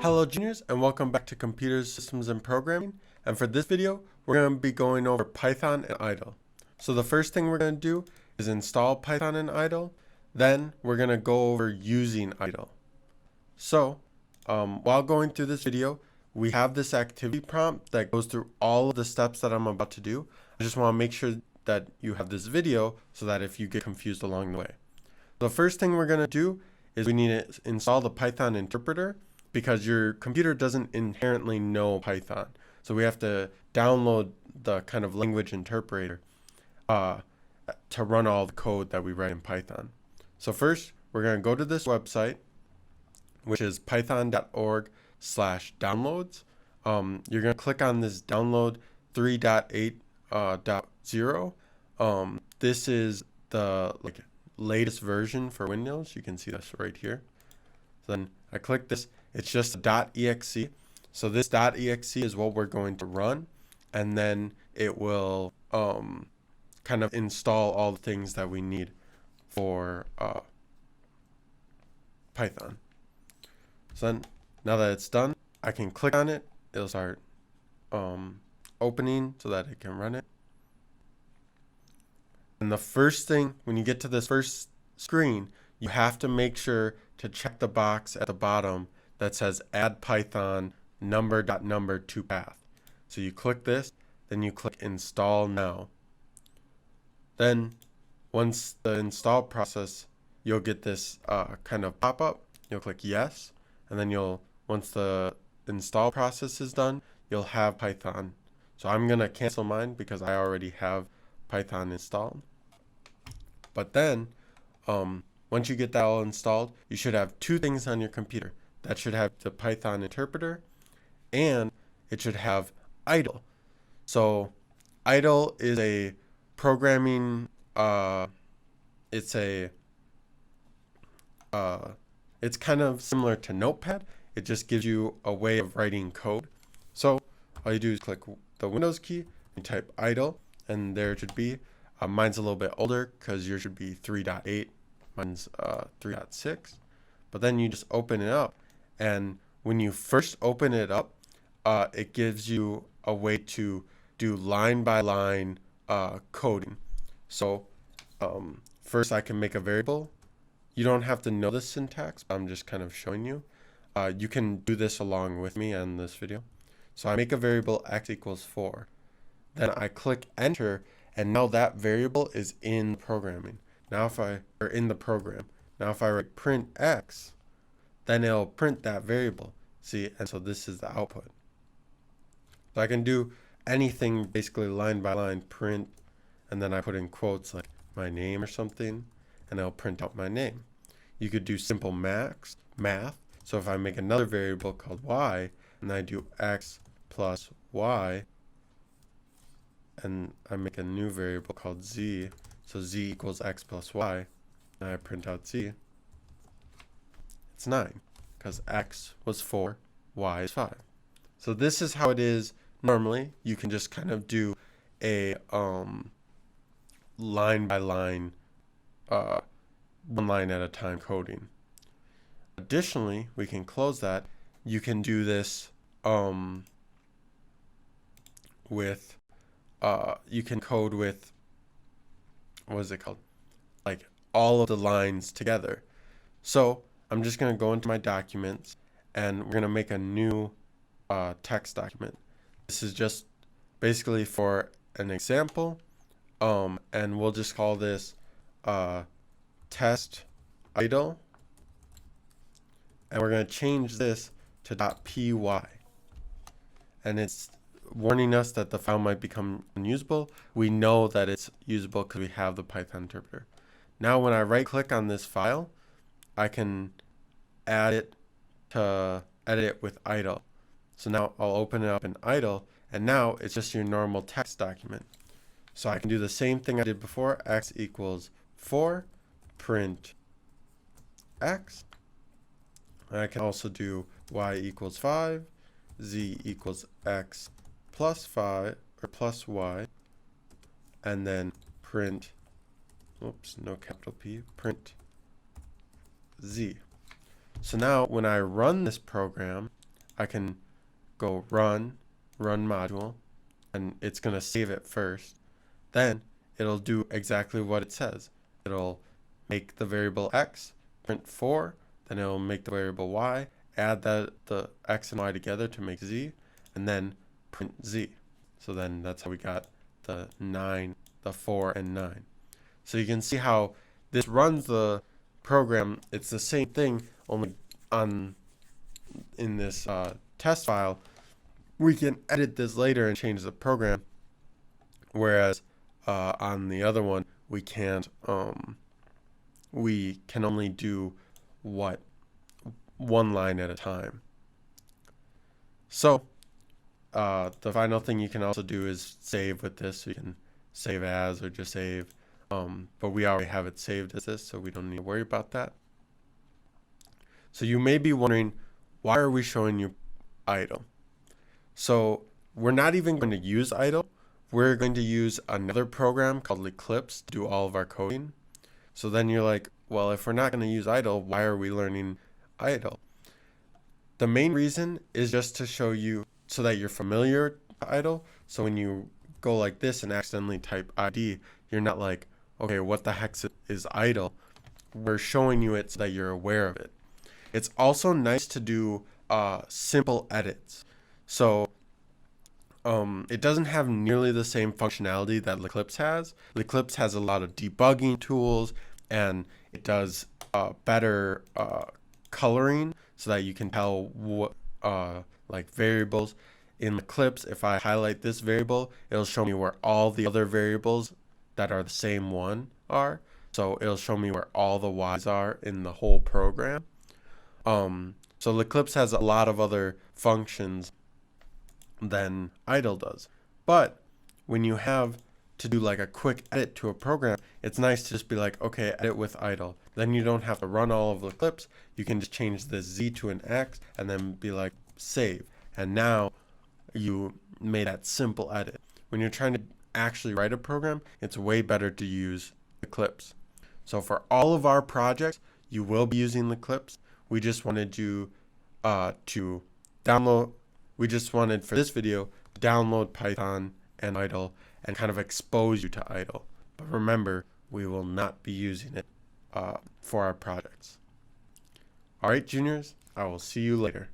Hello juniors, and welcome back to Computer Systems and Programming. And for this video, we're going to be going over Python and idle. So the first thing we're going to do is install Python and idle. Then we're going to go over using idle. So while going through this video, we have this activity prompt that goes through all of the steps that I'm about to do. I just want to make sure that you have this video so that if you get confused along the way. The first thing we're going to do is we need to install the Python interpreter, because your computer doesn't inherently know Python. So we have to download the kind of language interpreter to run all the code that we write in Python. So first, we're going to go to this website, which is python.org/downloads. You're going to click on this download 3.8.0. This is the latest version for Windows. You can see this right here. So then I click this. It's just .exe. So this .exe is what we're going to run, and then it will kind of install all the things that we need for Python. So then, now that it's done, I can click on it. It'll start opening so that it can run it. And the first thing, when you get to this first screen, you have to make sure to check the box at the bottom that says add Python number.number to path. So you click this, then you click install now. Then once the install process, you'll get this kind of pop-up. You'll click yes, and then once the install process is done, you'll have Python. So I'm gonna cancel mine because I already have Python installed. But then once you get that all installed, you should have two things on your computer. That should have the Python interpreter, and it should have idle. So idle is a programming, it's kind of similar to Notepad. It just gives you a way of writing code. So all you do is click the Windows key and type idle, and there it should be. Mine's a little bit older because yours should be 3.8. Mine's 3.6. But then you just open it up, and when you first open it up, it gives you a way to do line by line coding. So first I can make a variable. You don't have to know the syntax, but I'm just kind of showing you. You can do this along with me in this video. So I make a variable x equals 4. Then I click enter, and now that variable is in programming. Now in the program. Now if I write print x, then it'll print that variable. See, and so this is the output. So I can do anything basically line by line, print, and then I put in quotes like my name or something, and it'll print out my name. You could do simple math. So if I make another variable called y, and I do x plus y, and I make a new variable called z, so z equals x plus y, and I print out z, it's 9, because x was 4, y is 5. So this is how it is normally. You can just kind of do a line by line, one line at a time coding. Additionally, we can close that. You can do this with you can code with, what is it called? Like all of the lines together. So I'm just going to go into my documents, and we're going to make a new text document. This is just basically for an example, and we'll just call this test idle, and we're going to change this to .py, and it's warning us that the file might become unusable. We know that it's usable because we have the Python interpreter. Now when I right click on this file, I can add it to edit it with idle. So now I'll open it up in idle, and now it's just your normal text document. So I can do the same thing I did before. X equals 4, print x. And I can also do y equals 5, z equals x plus 5 or plus y, and then print, oops, no capital P, print z. So now when I run this program, I can go run module, and it's going to save it first. Then it'll do exactly what it says. It'll make the variable x, print 4, then it'll make the variable y, add the x and y together to make z, and then print z. So then that's how we got the 9, the 4, and 9. So you can see how this runs the program. It's the same thing, only in this test file, we can edit this later and change the program, whereas on the other one we can't. We can only do one line at a time. So the final thing you can also do is save with this. So you can save as or just save, but we already have it saved as this, so we don't need to worry about that. So you may be wondering, why are we showing you idle? So we're not even going to use idle. We're going to use another program called Eclipse to do all of our coding. So then you're like, well, if we're not going to use idle, why are we learning idle? The main reason is just to show you so that you're familiar with idle. So when you go like this and accidentally type ID, you're not like, okay, what the heck is idle? We're showing you it so that you're aware of it. It's also nice to do simple edits. So it doesn't have nearly the same functionality that Eclipse has. Eclipse has a lot of debugging tools, and it does better coloring so that you can tell what like variables. In Eclipse, if I highlight this variable, it'll show me where all the other variables that are the same one are. So it'll show me where all the y's are in the whole program. So Eclipse has a lot of other functions than idle does. But when you have to do like a quick edit to a program, it's nice to just be like, okay, edit with idle. Then you don't have to run all of Eclipse. You can just change this z to an x and then be like, save. And now you made that simple edit. When you're trying to actually write a program, it's way better to use Eclipse. So for all of our projects, you will be using Eclipse. We just wanted you to download. We just wanted for this video to download Python and idle and kind of expose you to idle. But remember, we will not be using it for our projects. All right, juniors, I will see you later.